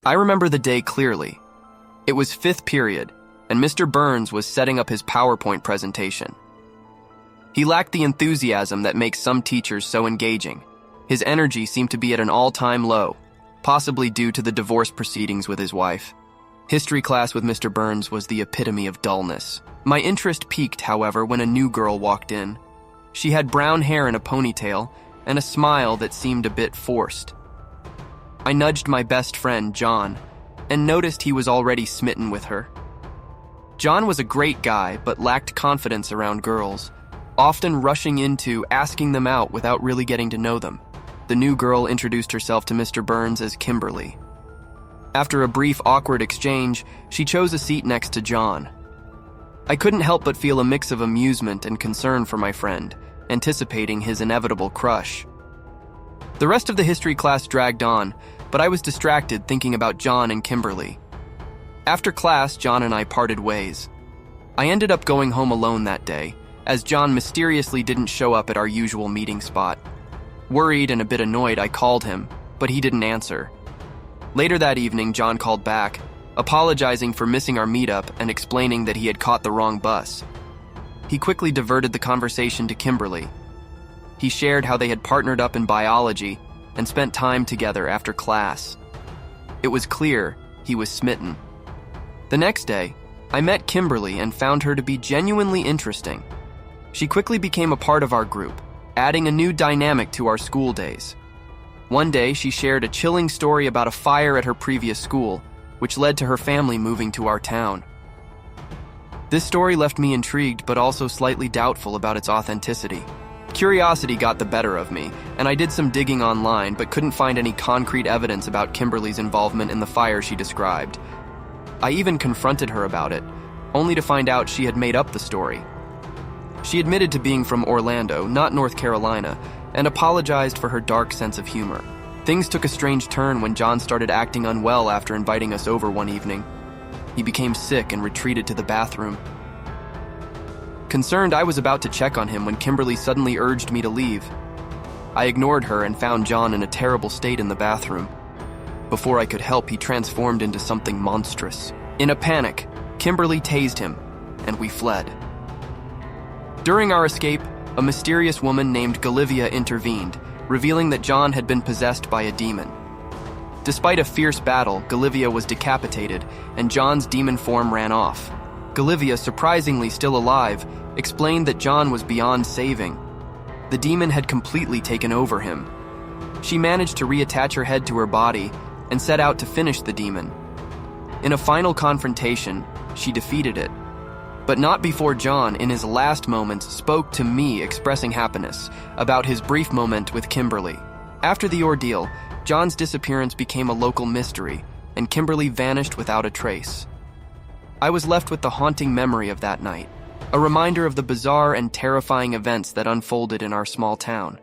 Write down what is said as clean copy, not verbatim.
I remember the day clearly. It was fifth period, and Mr. Burns was setting up his PowerPoint presentation. He lacked the enthusiasm that makes some teachers so engaging. His energy seemed to be at an all-time low, possibly due to the divorce proceedings with his wife. History class with Mr. Burns was the epitome of dullness. My interest peaked, however, when a new girl walked in. She had brown hair in a ponytail and a smile that seemed a bit forced. I nudged my best friend, John, and noticed he was already smitten with her. John was a great guy, but lacked confidence around girls, often rushing into asking them out without really getting to know them. The new girl introduced herself to Mr. Burns as Kimberly. After a brief, awkward exchange, she chose a seat next to John. I couldn't help but feel a mix of amusement and concern for my friend, anticipating his inevitable crush. The rest of the history class dragged on, but I was distracted thinking about John and Kimberly. After class, John and I parted ways. I ended up going home alone that day, as John mysteriously didn't show up at our usual meeting spot. Worried and a bit annoyed, I called him, but he didn't answer. Later that evening, John called back, apologizing for missing our meetup and explaining that he had caught the wrong bus. He quickly diverted the conversation to Kimberly. He shared how they had partnered up in biology and spent time together after class. It was clear he was smitten. The next day, I met Kimberly and found her to be genuinely interesting. She quickly became a part of our group, adding a new dynamic to our school days. One day, she shared a chilling story about a fire at her previous school, which led to her family moving to our town. This story left me intrigued but also slightly doubtful about its authenticity. Curiosity got the better of me, and I did some digging online but couldn't find any concrete evidence about Kimberly's involvement in the fire she described. I even confronted her about it, only to find out she had made up the story. She admitted to being from Orlando, not North Carolina, and apologized for her dark sense of humor. Things took a strange turn when John started acting unwell after inviting us over one evening. He became sick and retreated to the bathroom. Concerned, I was about to check on him when Kimberly suddenly urged me to leave. I ignored her and found John in a terrible state in the bathroom. Before I could help, he transformed into something monstrous. In a panic, Kimberly tased him, and we fled. During our escape, a mysterious woman named Galivia intervened, revealing that John had been possessed by a demon. Despite a fierce battle, Galivia was decapitated, and John's demon form ran off. Galivia, surprisingly still alive, explained that John was beyond saving. The demon had completely taken over him. She managed to reattach her head to her body and set out to finish the demon. In a final confrontation, she defeated it. But not before John, in his last moments, spoke to me, expressing happiness about his brief moment with Kimberly. After the ordeal, John's disappearance became a local mystery, and Kimberly vanished without a trace. I was left with the haunting memory of that night, a reminder of the bizarre and terrifying events that unfolded in our small town.